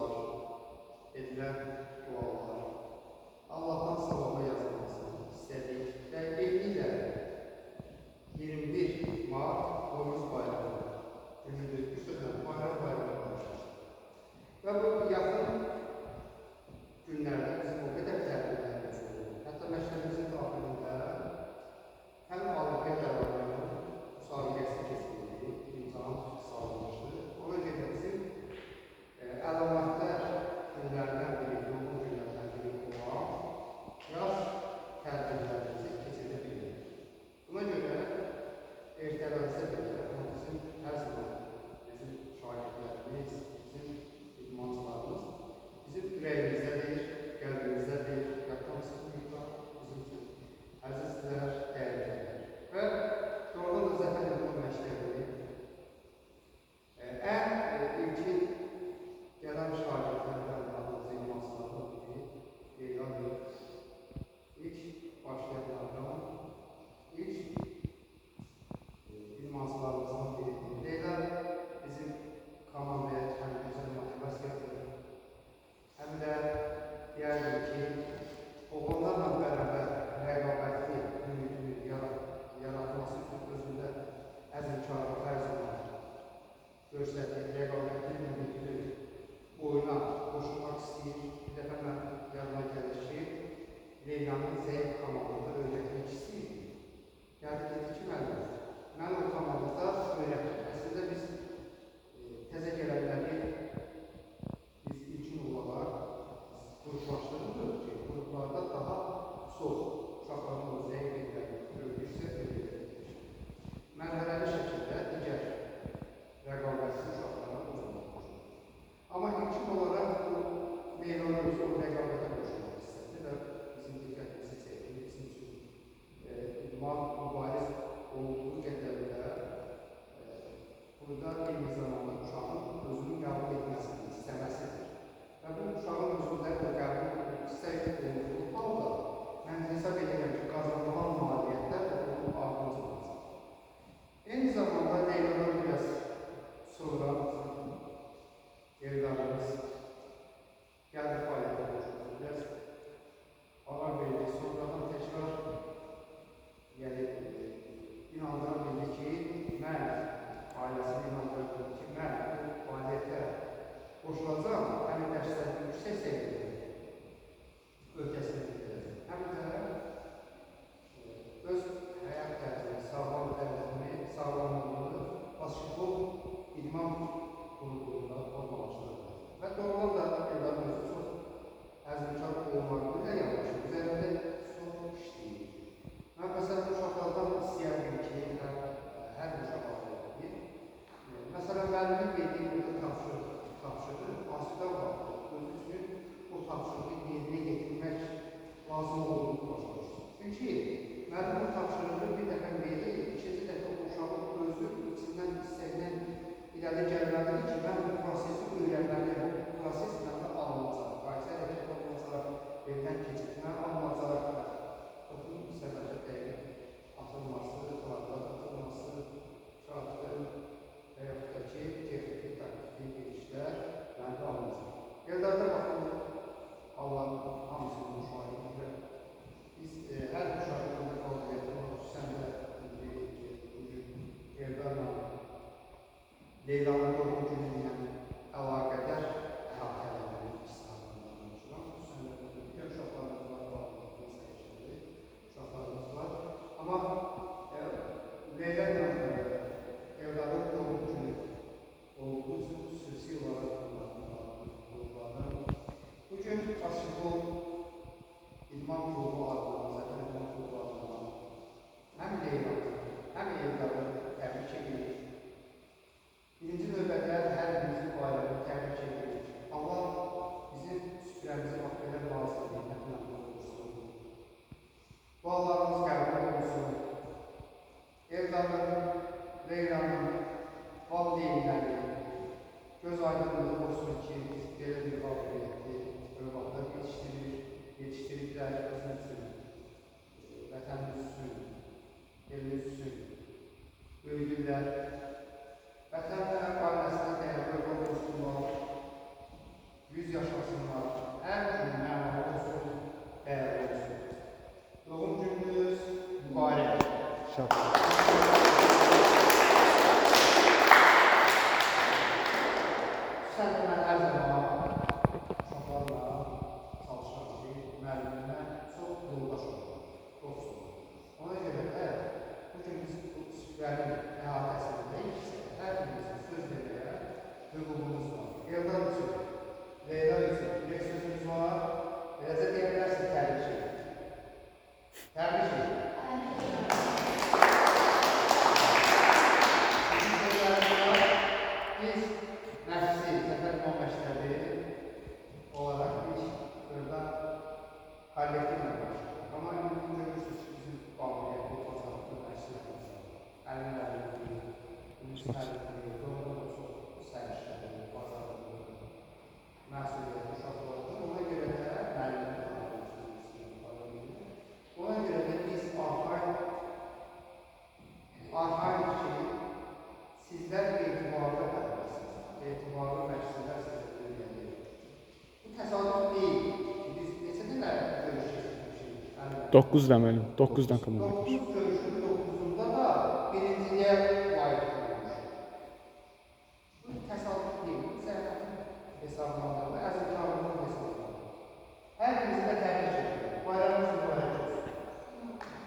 dualar, edilen dualar, Allah'tan savaba yazılmasını istedik ve ilgiyle 21 Mart Boynuz Bayramı günüdür. Bir sözlə bayram başlayır. Ve bu yakın günlerde bizim o kadar tədbirlərimiz olur. Hətta məktəbimizin daxilində həm Avropa Dərmanlarının müsabiqəsi keçirildi, imtahan sağlanmışdı. Ona görə bizim əlamətlər günlərdən biri, yoğun günlərdən biri olan yaz tədbirlərimizi keçirdə bilirik. Buna görə ertələrimizdə belə bizim hər zaman bizim şagirdlərimiz, bizim idmançılarımız bizim ürəyimizdədir, qəlbimizdədir, yatmamızı duyurlar, bizim üçün əzizlər, dəyərlidir. Və doğrudan da Zəfər İdman məktəbi ən ilkin gələn şagirdlərdən adımızı idmançılardan biri Leyladır. İlk başlayanlardan, ilk idmançılarımızdan biridir. Leyla bizim komandaya həm gözəl motivasiyadır, həm də deyərdim ki, oğlanlarla bərabər rəqabətli ümidini yaratması üçün özündə əzmkarlıq hər zaman göstərdiyi rəqabətli ümidini oyuna qoşulmaq istəyir. Bir dəfə mən yanıma gəlir ki, Leylanın zəif komandada öyrətmək istəyir. Gəldi dedi ki, mən o komandada öyrətdim. Əslində biz təzə gələnləri biz ilkin olaraq qruplaşdırılır ki, qruplarda daha çox uşaqların zəif ediləni öyrətsə öyrətdir. Mərhələli şəkildə digər rəqabətsiz uşaqlara uzunluq qoşulur. Amma ilkin olaraq bu Leylanın özü o rəqabətə qoşulmaq istədi və bizim diqqətimizi çəkdi. Bizim üçün idman mübariz olduğu qədər də burada eyni zamanda uşağın özünü qəbul etməsini istəməsidir. Və bu uşağın özündə o qəbul istək olduğu halda mən hesab edirəm ki, qazanılan maliyyətlər də onun ardınca olacaq. Eyni zamanda Leyladan biraz sonra evlərimiz gəldi fəaliyyətə qoşuldu. Biraz ara verdi. Sonradan təkrar inandıra bildi ki, mən ailəsini inandıra bildi ki, mən bu fəaliyyətə qoşulacaq, həmin dərslərini yüksək səviyyədə ölkəsinə getirəcək. Həm də öz həyat tərzini, sağlam tərzini, sağlamlığını basketbol idman qrupunda formalaşdırır. Və doğrudan da evlərin özü çox əzmkar olmağı ilə yanaşı, üzərində çox işləyir. Mən məsələn, uşaqlardan istəyərdim ki, hər uşaq alır. Məsələn, müəllimin verdiyi burada tapşırır, asıdan baxır. Özü üçün o tapşırığı yerinə getirmək lazım olduğunu başlayır. Çünki müəllimin tapşırığı bir dəfə verir, ikinci dəfə o uşağın özü içindən istəkdən irəli gəlməlidir ki, mən bu prosesi öyrənməliyim, bu proses məndə alınacaq. Qaysı hərəkət olunacaq, evdən keçirtmə alınacaq, topun səbəbə dəqiq atılması, qılardan atılması, şartın və yaxud da ki, texniki, taktikli girişlər məndə alınacaq. Yerlərdə baxın, Allah'ın hamısını müşahidə. Biz hər müşahidəndə qabiliyyətini xüsusən də bugün evlərlə Leylanın doğum günü ilə əlaqədar əhatələrini İslam'dan danışıram. Xüsusən də digər uşaqlarımız var, bağlılıqlı səyişəli uşaqlarımız var. Amma Leyla ilə evlərin doğum günü olduğu üçün xüsusi olaraq qruplardan bugün basketbol idman klubu adına, Zəfər İdman klubu adına həm Leyla, həm evlərin təbrik edilir. Birinci növbədə hər birimizin bayramını təbrik edilir. Allah bizim süfrəmizi bax belə nazir nimətlə olsun. Dualarımız qəbul olsun. Evlərin, Leylanın, valideynləri, göz aydınlığı olsun ki, belə bir qabiliyyətli övladlar yetişdiriblər, özünü 100 yaşasınlar. Hər gün mənalı olsun, dəyərli olsun. Doğum gününüz mübarək. Sən də mən hər zaman uşaqlarla çalışıram ki, müəllimlə çox yoldaş olmaq, dost olmaq. Ona görə də bugün biz bu süfrənin əhatəsindəyiksə, hər birimizin söz verməyə hüququmuz var. Eldar üçün, Leyla üçün bir sözümüz var. Beləcə deyə bilərsin, təbrik edin. Təbrik edin. Biz məhsi, Səfər İmam Məktəbi olarak biz burada kollektivlə başlayıq. Amma indi görürsünüz ki, bizim bağlıqlı pazarlıqlı məşqlərimiz var. Əlin-əlin, müstəqilliyi, doğrudan da çox sərişləri, pazarlıqlı, məsuliyyət, uşaqlardır. Ona görə də müəllimlər ona görə də biz arxayıq ki, sizlər etibarlı qələbəsiniz, etibarlı məşqçilər sizə görməliyik. Bu təsadüf deyil. Biz neçə dənə görüş keçirmişik? 9 deməli, 9-dan komanda. 9 görüşün 9'unda da birinciliyə layiq olmuş. Bu təsadüf deyil. Bu səhətin hesablandığı, əzimkarlığının hesablandığı. Hər birisi də təbrik edilir. Bayramımız mübarək olsun.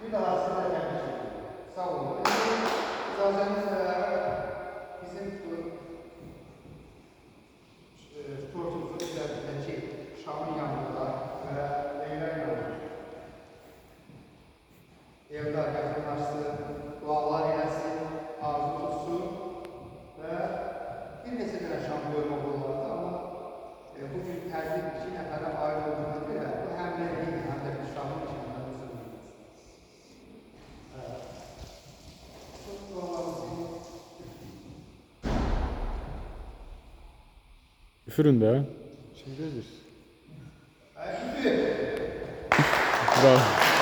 Bir daha sizə təbrik edilir. Sağ olun. İcazənizlə bizim tortumuzun üzərindəki şamın yanında və Leyla yanında Eldar yaxınlaşsın, dualar eləsin, arzu tutsun və bir neçə dənə şam görmək olardı, amma bugün tərtib 2 nəfərə ayrı olduğuna görə bu həm də deyil, həm də bir şamın içində üzülməyiniz. Çok dualarımızı Üfürün de. Şimdi gözür. üfür. Bravo.